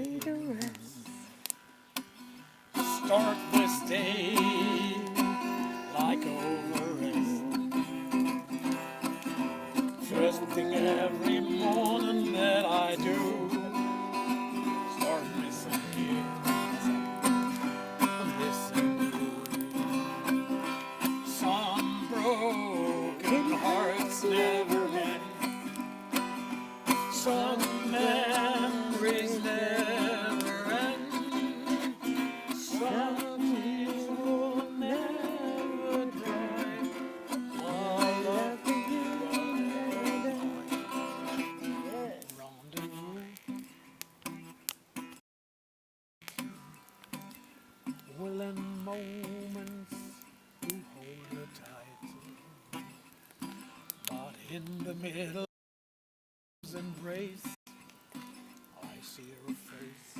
take a rest. Start this day like over rest. First thing every morning that I do, start missing you, missing you. Some broken hearts never mend. Some memories never end. Some tears will never dry. While love for you rendezvous. Willing moments to hold her tight, but in the middle of his embrace, I see her face.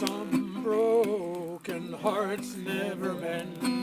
Some broken hearts never mend.